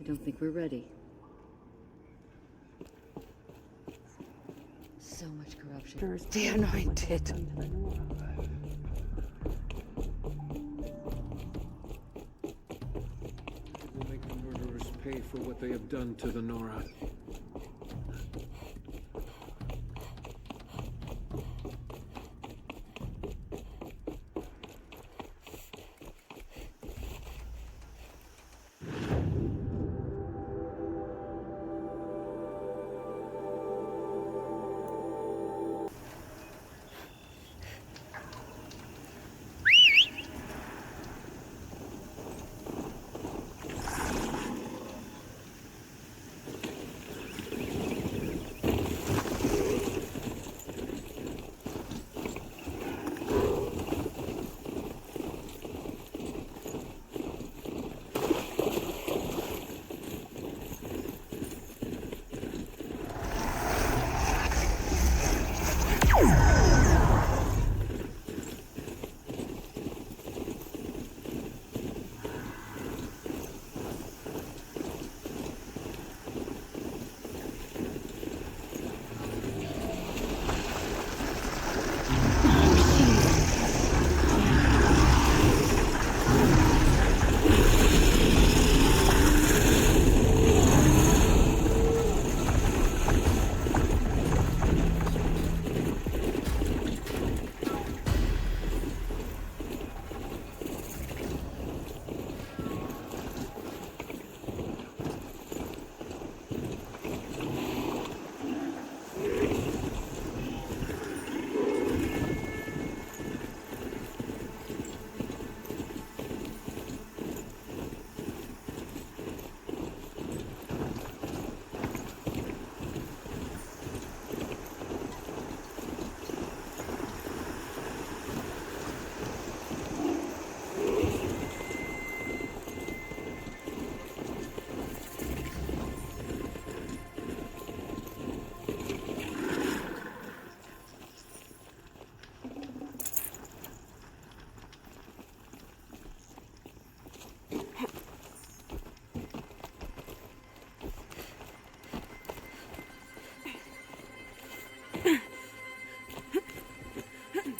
I don't think we're ready. So much corruption. The anointed. We'll make the murderers pay for what they have done to the Nora.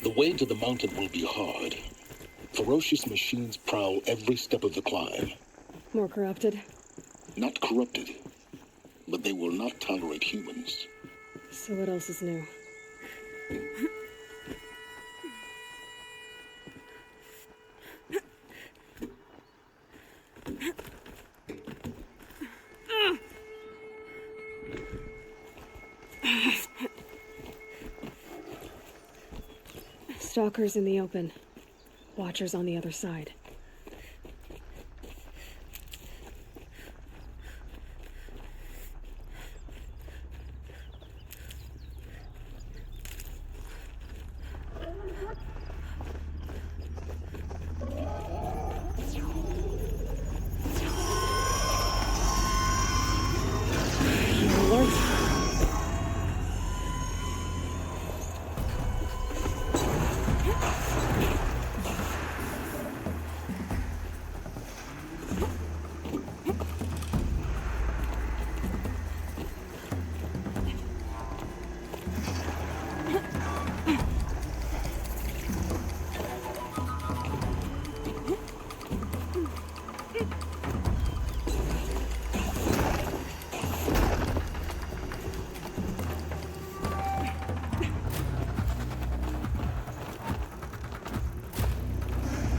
The way to the mountain will be hard. Ferocious machines prowl every step of the climb. More corrupted? Not corrupted, but they will not tolerate humans. So what else is new? Stalkers in the open. Watchers on the other side.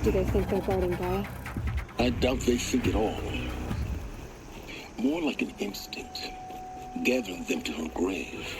Do they think they're guarding Gaia? I doubt they think at all. More like an instinct, gathering them to her grave.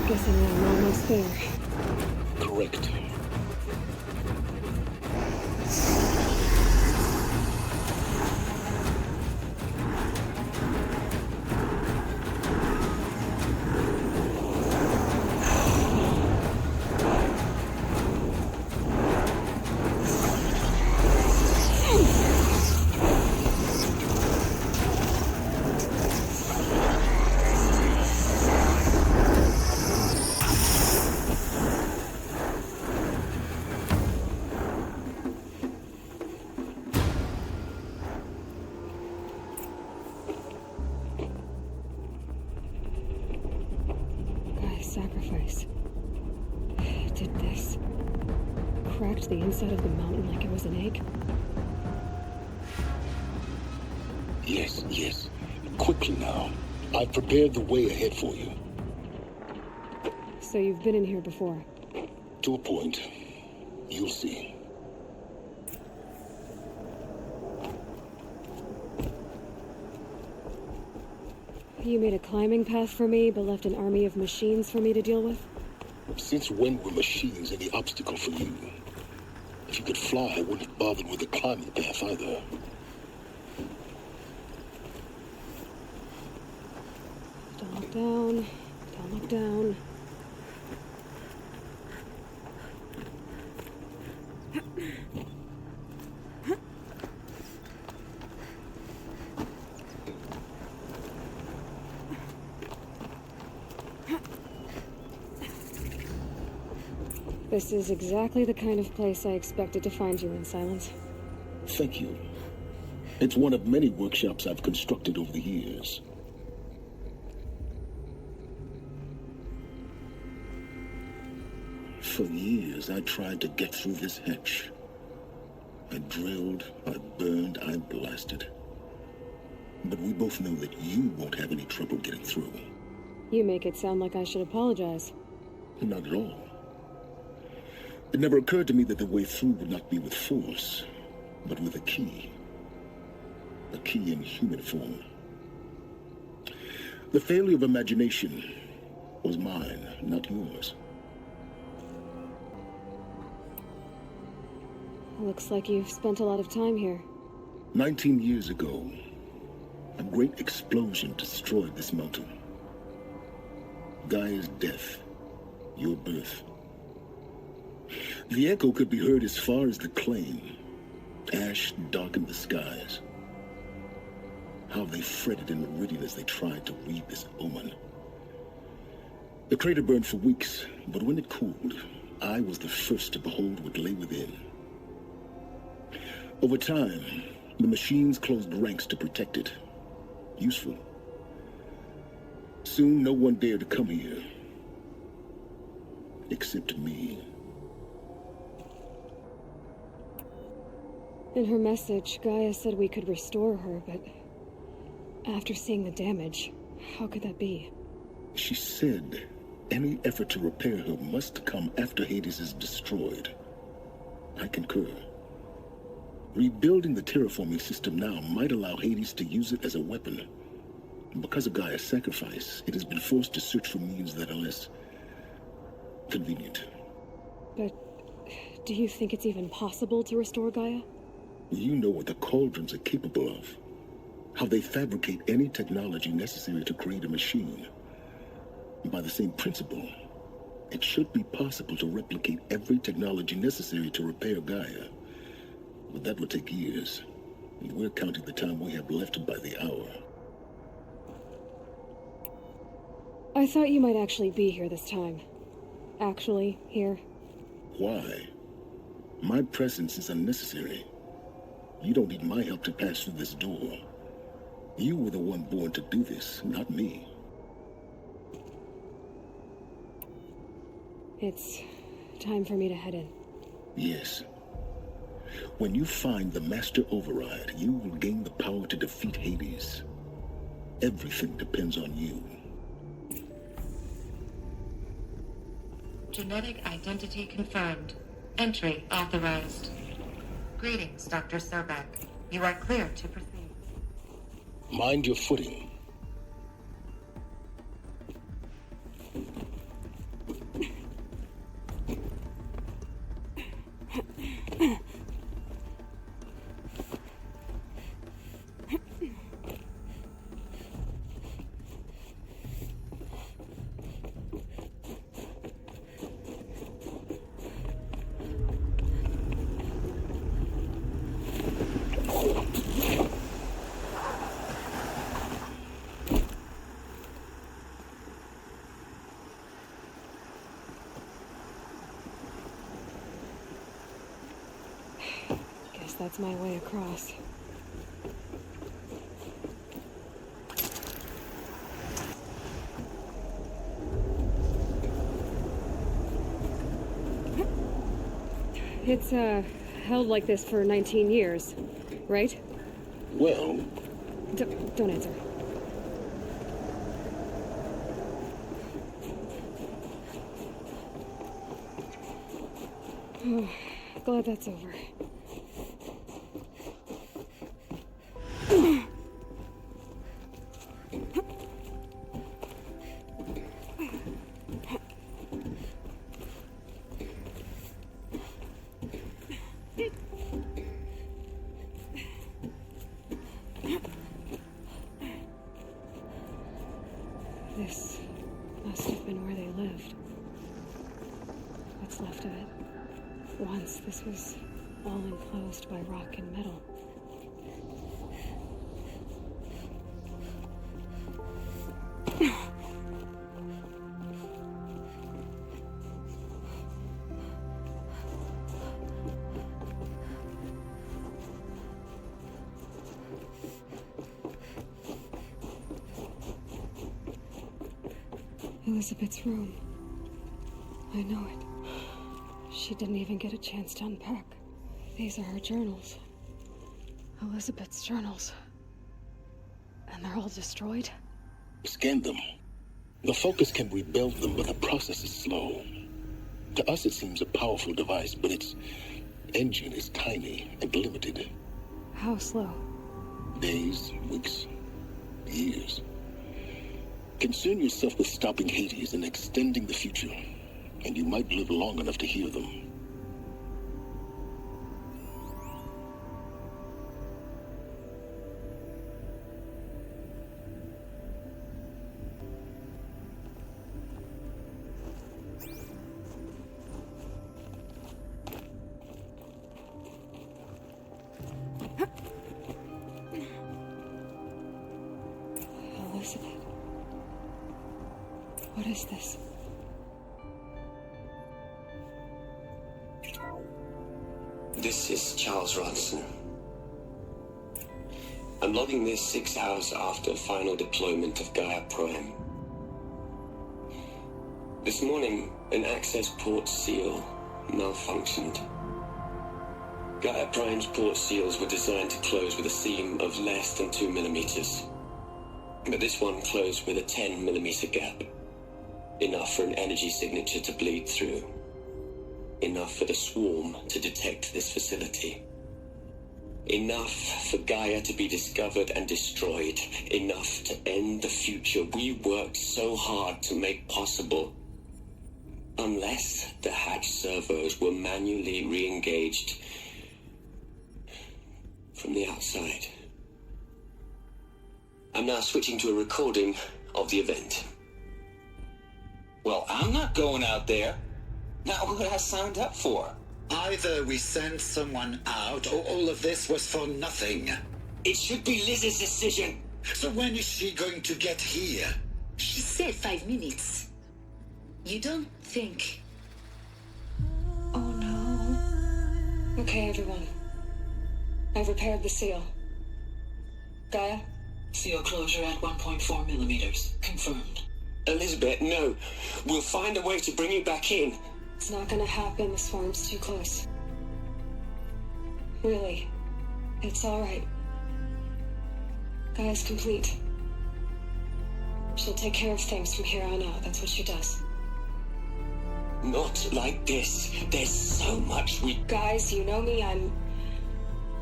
Guessing I'm almost there. Correct. Guy's sacrifice. Did this. Cracked the inside of the mountain like it was an egg? Yes, yes. Quickly now. I've prepared the way ahead for you. So you've been in here before. To a point. You'll see. You made a climbing path for me, but left an army of machines for me to deal with? Since when were machines any obstacle for you? If you could fly, I wouldn't have bothered with the climbing path either. Don't look down. Don't look down. This is exactly the kind of place I expected to find you in, Silence. Thank you. It's one of many workshops I've constructed over the years. For years, I tried to get through this hatch. I drilled, I burned, I blasted. But we both know that you won't have any trouble getting through. You make it sound like I should apologize. Not at all. It never occurred to me that the way through would not be with force, but with a key. A key in human form. The failure of imagination was mine, not yours. Looks like you've spent a lot of time here. 19 years ago, a great explosion destroyed this mountain. Gaia's death, your birth. The echo could be heard as far as the plain. Ash darkened the skies. How they fretted in meridian as they tried to read this omen. The crater burned for weeks, but when it cooled, I was the first to behold what lay within. Over time, the machines closed ranks to protect it. Useful. Soon, no one dared to come here. Except me. In her message, Gaia said we could restore her, but after seeing the damage, how could that be? She said any effort to repair her must come after Hades is destroyed. I concur. Rebuilding the terraforming system now might allow Hades to use it as a weapon. Because of Gaia's sacrifice, it has been forced to search for means that are less convenient. But do you think it's even possible to restore Gaia? You know what the cauldrons are capable of. How they fabricate any technology necessary to create a machine. By the same principle, it should be possible to replicate every technology necessary to repair Gaia. But that would take years, and we're counting the time we have left by the hour. I thought you might actually be here this time. Actually, here. Why? My presence is unnecessary. You don't need my help to pass through this door. You were the one born to do this, not me. It's time for me to head in. Yes. When you find the Master Override, you will gain the power to defeat Hades. Everything depends on you. Genetic identity confirmed. Entry authorized. Greetings, Dr. Sobek. You are clear to proceed. Mind your footing. Guess that's my way across. It's, held like this for 19 years, right? Well, Don't answer. Oh, glad that's over. This must have been where they lived. What's left of it. Once this was all enclosed by rock and metal. Elizabeth's room. I know it. She didn't even get a chance to unpack. These are her journals. Elizabeth's journals. And they're all destroyed? scan them. The Focus can rebuild them, but the process is slow. To us, it seems a powerful device, but its engine is tiny and limited. How slow? Days, weeks, years. Concern yourself with stopping Hades and extending the future, and you might live long enough to hear them. Elizabeth. What is this? This is Charles Ronson. I'm logging this 6 hours after final deployment of Gaia Prime. This morning, an access port seal malfunctioned. Gaia Prime's port seals were designed to close with a seam of less than 2 millimeters. But this one closed with a 10 millimeter gap. Enough for an energy signature to bleed through. Enough for the swarm to detect this facility. Enough for Gaia to be discovered and destroyed. Enough to end the future we worked so hard to make possible. Unless the hatch servos were manually re-engaged from the outside. I'm now switching to a recording of the event. Well, I'm not going out there. Not what I signed up for. Either we send someone out, or all of this was for nothing. It should be Liz's decision. So when is she going to get here? She said 5 minutes. You don't think... Oh no. Okay, everyone. I've repaired the seal. Gaia, Seal closure at 1.4 millimeters. Confirmed. Elizabeth, no. We'll find a way to bring you back in. It's not gonna happen. The swarm's too close. Really. It's alright. Gaia's complete. She'll take care of things from here on out. That's what she does. Not like this. There's so much we... Guys, you know me. I'm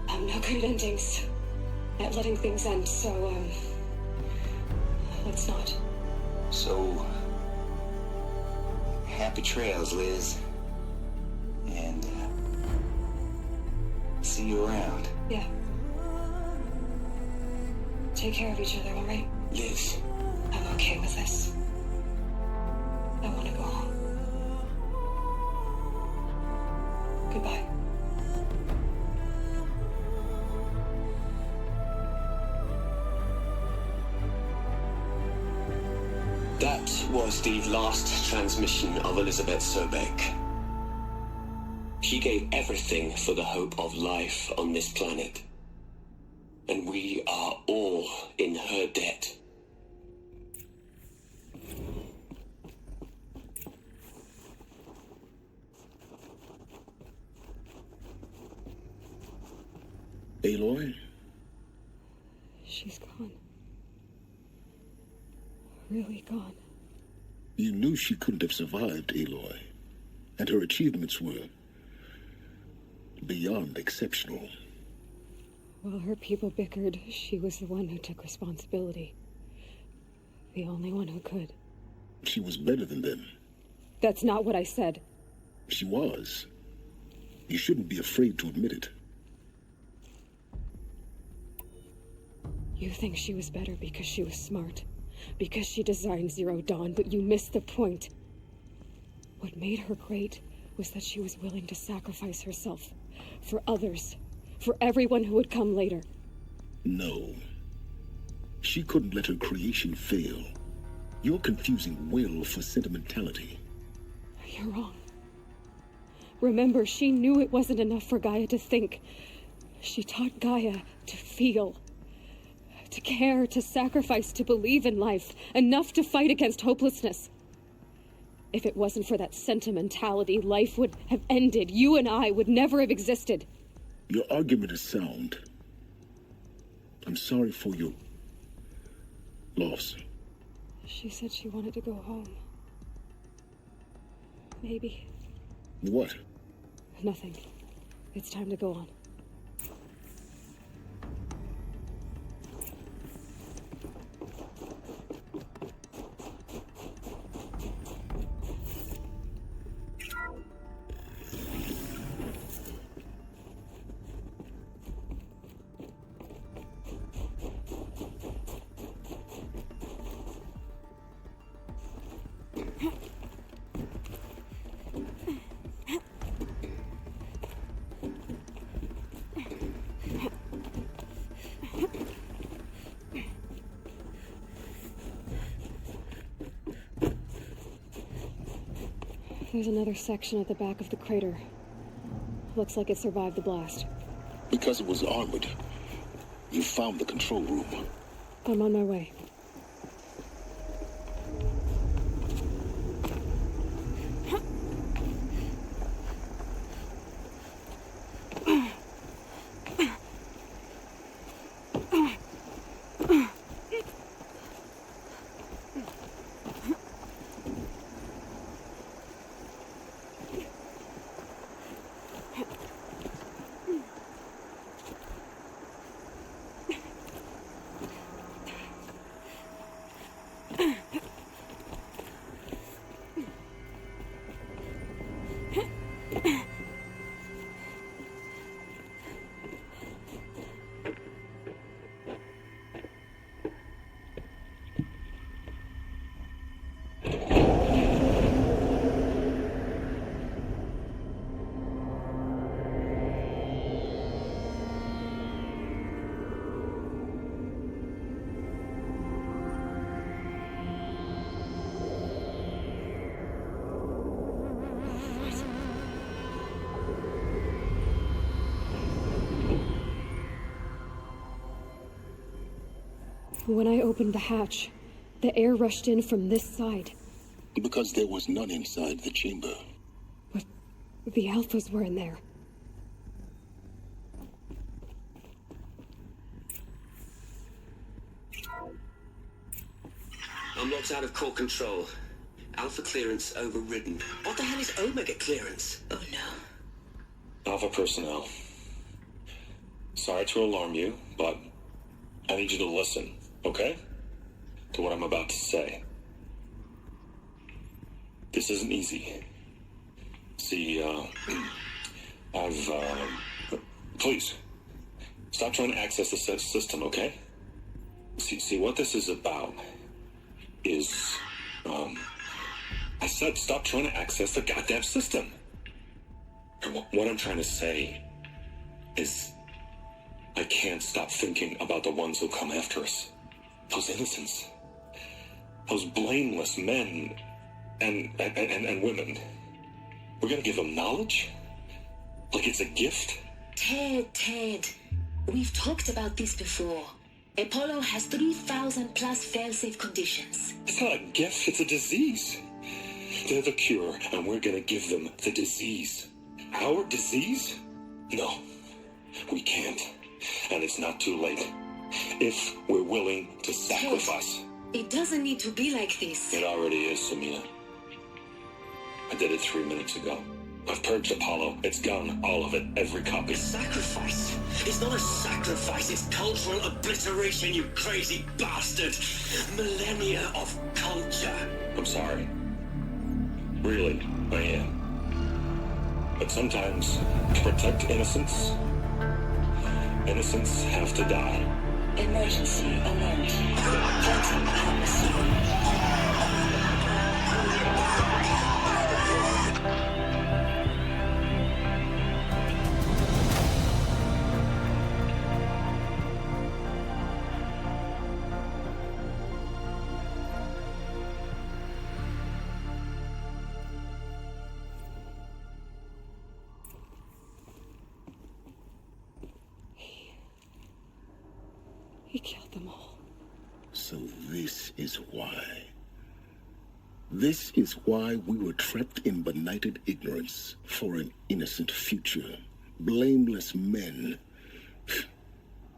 no good at endings. At letting things end, so, let's not. So, happy trails, Liz. And, see you around. Yeah. Take care of each other, alright? Liz. I'm okay with this. I want to go home. Goodbye. That was the last transmission of Elizabeth Sobeck. She gave everything for the hope of life on this planet. And we are all in her debt. Aloy? She's gone. Really gone. You knew she couldn't have survived, Aloy. And her achievements were beyond exceptional. While her people bickered, she was the one who took responsibility. The only one who could. She was better than them. That's not what I said. She was. You shouldn't be afraid to admit it. You think she was better because she was smart. Because she designed Zero Dawn, but you missed the point. What made her great was that she was willing to sacrifice herself. For others. For everyone who would come later. No. She couldn't let her creation fail. You're confusing will for sentimentality. You're wrong. Remember, she knew it wasn't enough for Gaia to think. She taught Gaia to feel. To care, to sacrifice, to believe in life. Enough to fight against hopelessness. If it wasn't for that sentimentality, life would have ended. You and I would never have existed. Your argument is sound. I'm sorry for your loss. She said she wanted to go home. Maybe. What? Nothing. It's time to go on. There's another section at the back of the crater. Looks like it survived the blast. Because it was armored, you found the control room. I'm on my way. When I opened the hatch, the air rushed in from this side. Because there was none inside the chamber. But the Alphas were in there. Unlocked out of core control. Alpha clearance overridden. What the hell is Omega clearance? Oh no. Alpha personnel. Sorry to alarm you, but I need you to listen, okay? To what I'm about to say. This isn't easy. See, please, stop trying to access the system, okay? See, what this is about is, I said stop trying to access the goddamn system. And what I'm trying to say is, I can't stop thinking about the ones who come after us. Those innocents. Those blameless men and women. We're gonna give them knowledge? Like it's a gift? Ted. We've talked about this before. Apollo has 3,000 plus fail-safe conditions. It's not a gift, it's a disease. They're the cure, and we're gonna give them the disease. Our disease? No, we can't. And it's not too late. If we're willing to sacrifice. Ted, it doesn't need to be like this. It already is, Samina. I did it 3 minutes ago. I've purged Apollo. It's gone, all of it, every copy. Sacrifice? It's not a sacrifice, it's cultural obliteration, you crazy bastard! Millennia of culture. I'm sorry. Really, I am. But sometimes, to protect innocence, innocents have to die. Emergency alert. Venting atmosphere. He killed them all. So this is why. This is why we were trapped in benighted ignorance for an innocent future. Blameless men.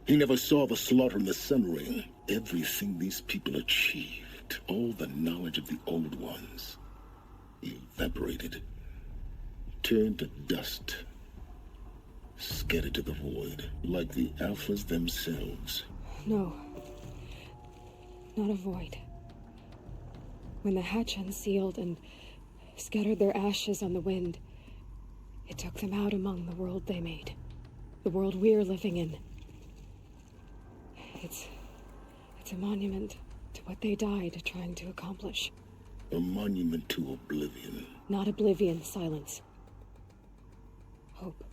He never saw the slaughter in the Sun Ring. Everything these people achieved, all the knowledge of the old ones, evaporated, turned to dust, scattered to the void, like the Alphas themselves. No. Not a void. When the hatch unsealed and scattered their ashes on the wind, it took them out among the world they made. The world we're living in. It's a monument to what they died trying to accomplish. A monument to oblivion. Not oblivion, silence. Hope.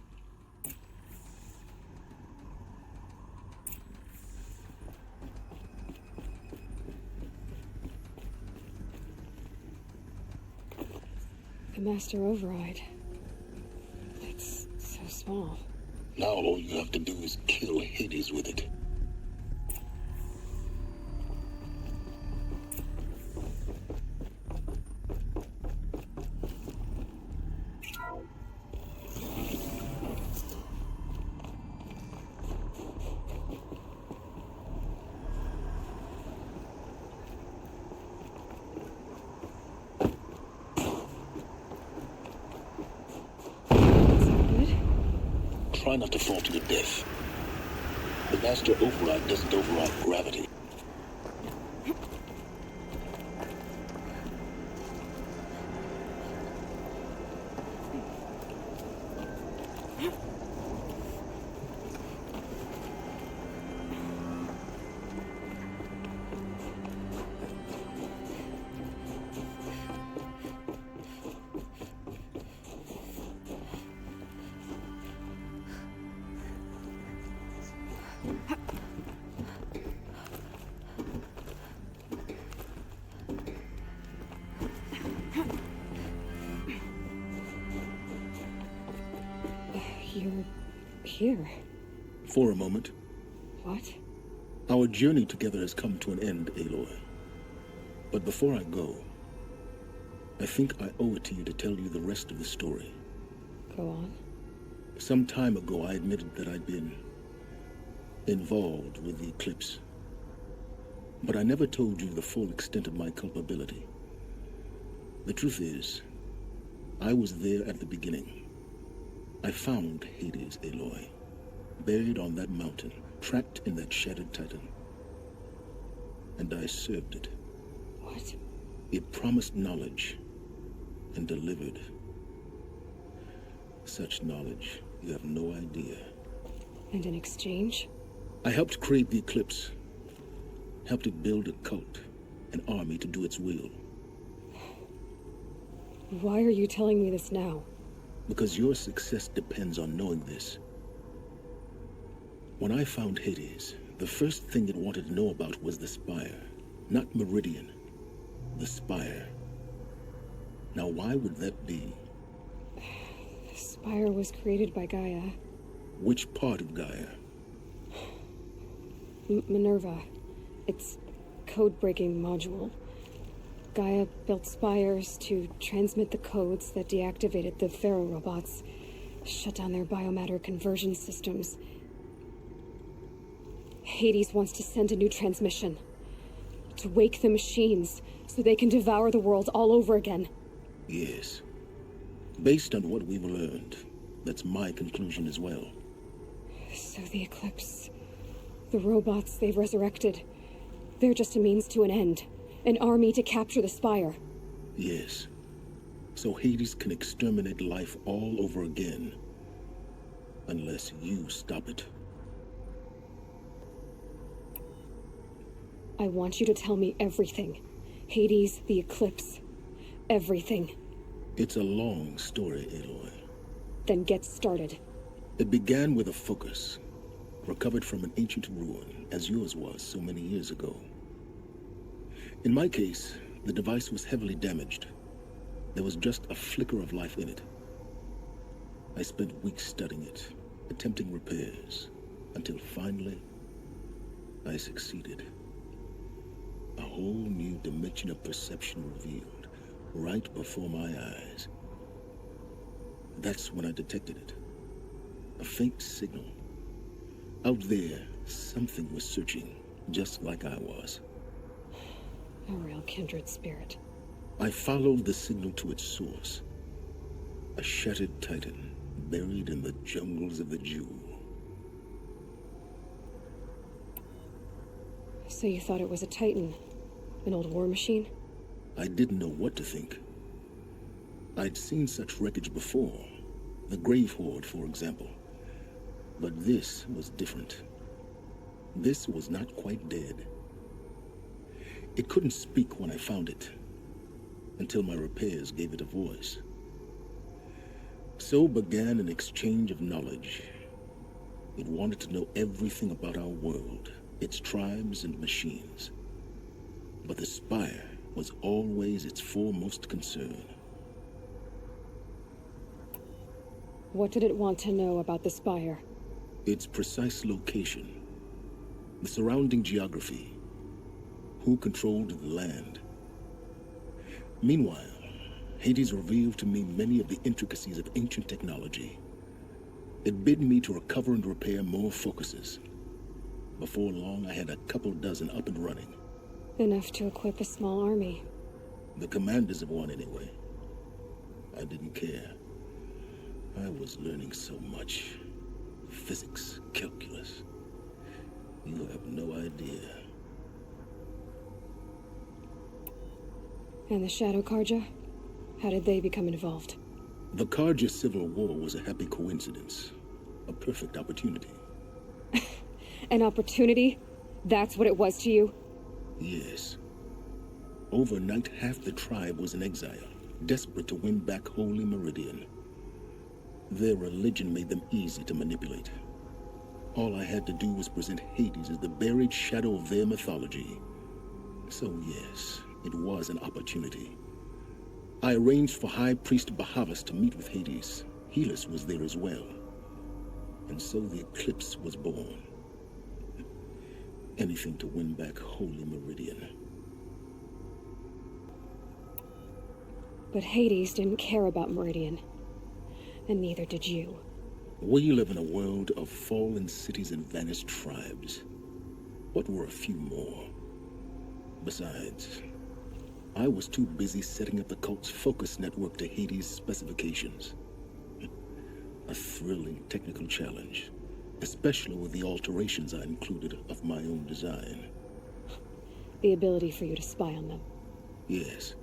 The master override. It's so small. Now all you have to do is kill Hades with it. Try not to fall to your death. The master override doesn't override gravity. You're here. For a moment. What? Our journey together has come to an end, Aloy. But before I go, I think I owe it to you to tell you the rest of the story. Go on. Some time ago, I admitted that I'd been involved with the eclipse. But I never told you the full extent of my culpability. The truth is, I was there at the beginning. I found Hades, Aloy, buried on that mountain, trapped in that shattered titan. And I served it. What? It promised knowledge and delivered. Such knowledge, you have no idea. And in exchange? I helped create the eclipse. Helped it build a cult, an army to do its will. Why are you telling me this now? Because your success depends on knowing this. When I found Hades, the first thing it wanted to know about was the Spire. Not Meridian. The Spire. Now why would that be? The Spire was created by Gaia. Which part of Gaia? Minerva. Its code-breaking module. Gaia built spires to transmit the codes that deactivated the Pharaoh robots, shut down their biomatter conversion systems. Hades wants to send a new transmission, to wake the machines so they can devour the world all over again. Yes. Based on what we've learned, that's my conclusion as well. So the Eclipse, the robots they've resurrected, they're just a means to an end. An army to capture the Spire. Yes. So Hades can exterminate life all over again. Unless you stop it. I want you to tell me everything. Hades, the Eclipse, everything. It's a long story, Aloy. Then get started. It began with a focus, recovered from an ancient ruin, as yours was so many years ago. In my case, the device was heavily damaged. There was just a flicker of life in it. I spent weeks studying it, attempting repairs, until finally, I succeeded. A whole new dimension of perception revealed, right before my eyes. That's when I detected it. A faint signal. Out there, something was searching, just like I was. A real kindred spirit. I followed the signal to its source. A shattered titan, buried in the jungles of the Jewel. So you thought it was a titan? An old war machine? I didn't know what to think. I'd seen such wreckage before. The Grave Horde, for example. But this was different. This was not quite dead. It couldn't speak when I found it, until my repairs gave it a voice. So began an exchange of knowledge. It wanted to know everything about our world, its tribes and machines. But the Spire was always its foremost concern. What did it want to know about the Spire? Its precise location, the surrounding geography, who controlled the land. Meanwhile, Hades revealed to me many of the intricacies of ancient technology. It bid me to recover and repair more focuses. Before long, I had a couple dozen up and running. Enough to equip a small army. The commanders of one, anyway. I didn't care. I was learning so much. Physics, calculus. You have no idea. And the Shadow Karja? How did they become involved? The Karja Civil War was a happy coincidence. A perfect opportunity. An opportunity? That's what it was to you? Yes. Overnight, half the tribe was in exile, desperate to win back Holy Meridian. Their religion made them easy to manipulate. All I had to do was present Hades as the buried shadow of their mythology. So yes, it was an opportunity. I arranged for High Priest Bahavas to meet with Hades. Helis was there as well. And so the Eclipse was born. Anything to win back Holy Meridian. But Hades didn't care about Meridian. And neither did you. We live in a world of fallen cities and vanished tribes. What were a few more? Besides, I was too busy setting up the cult's focus network to Hades' specifications. A thrilling technical challenge, especially with the alterations I included of my own design. The ability for you to spy on them. Yes.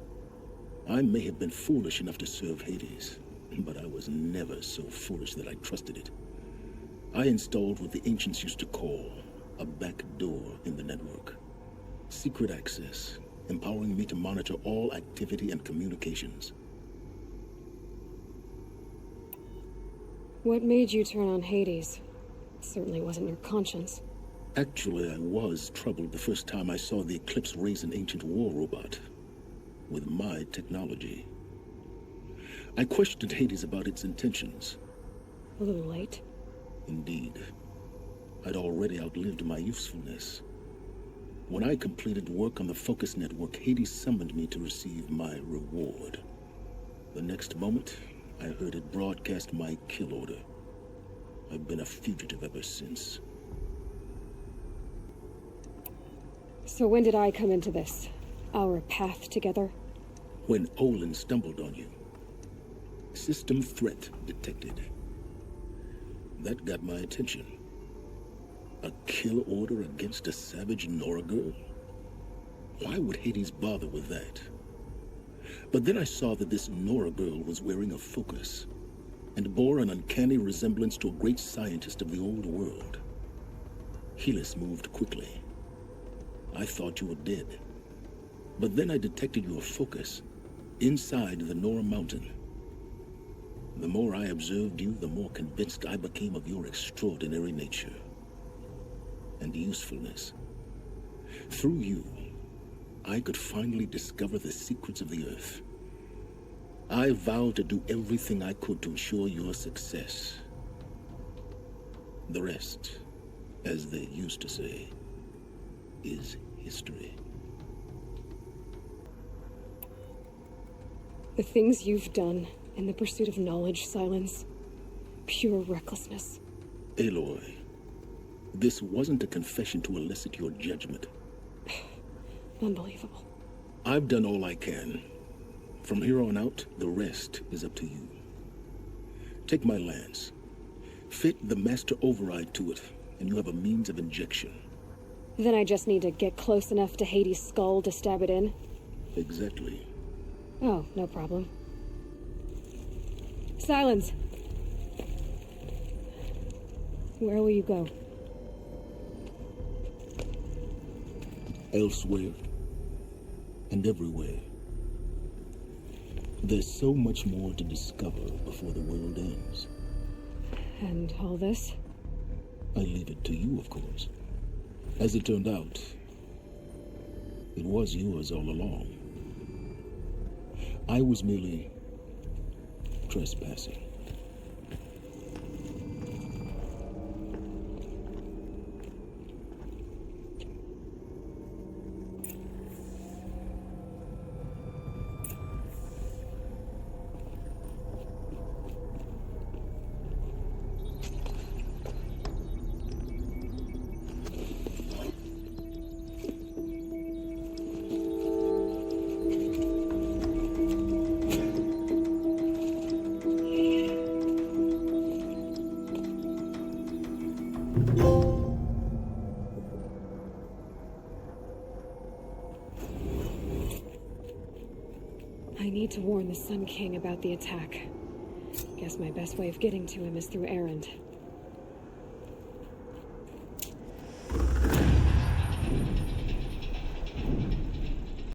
I may have been foolish enough to serve Hades, but I was never so foolish that I trusted it. I installed what the ancients used to call a back door in the network. Secret access, empowering me to monitor all activity and communications. What made you turn on Hades? Certainly wasn't your conscience. Actually, I was troubled the first time I saw the Eclipse raise an ancient war robot. With my technology. I questioned Hades about its intentions. A little late. Indeed. I'd already outlived my usefulness. When I completed work on the Focus Network, Hades summoned me to receive my reward. The next moment, I heard it broadcast my kill order. I've been a fugitive ever since. So when did I come into this? Our path together? When Olin stumbled on you. System threat detected. That got my attention. A kill order against a savage Nora girl? Why would Hades bother with that? But then I saw that this Nora girl was wearing a focus, and bore an uncanny resemblance to a great scientist of the old world. Helis moved quickly. I thought you were dead. But then I detected your focus inside the Nora mountain. The more I observed you, the more convinced I became of your extraordinary nature and usefulness. Through you, I could finally discover the secrets of the Earth. I vowed to do everything I could to ensure your success. The rest, as they used to say, is history. The things you've done in the pursuit of knowledge, Silence. Pure recklessness. Aloy, this wasn't a confession to elicit your judgment. Unbelievable. I've done all I can. From here on out, the rest is up to you. Take my lance. Fit the master override to it, and you have a means of injection. Then I just need to get close enough to Hades' skull to stab it in? Exactly. Oh, no problem. Silence! Where will you go? Elsewhere. And everywhere. There's so much more to discover before the world ends. And all this? I leave it to you, of course. As it turned out, it was yours all along. I was merely trespassing. I need to warn the Sun King about the attack. Guess my best way of getting to him is through Erend.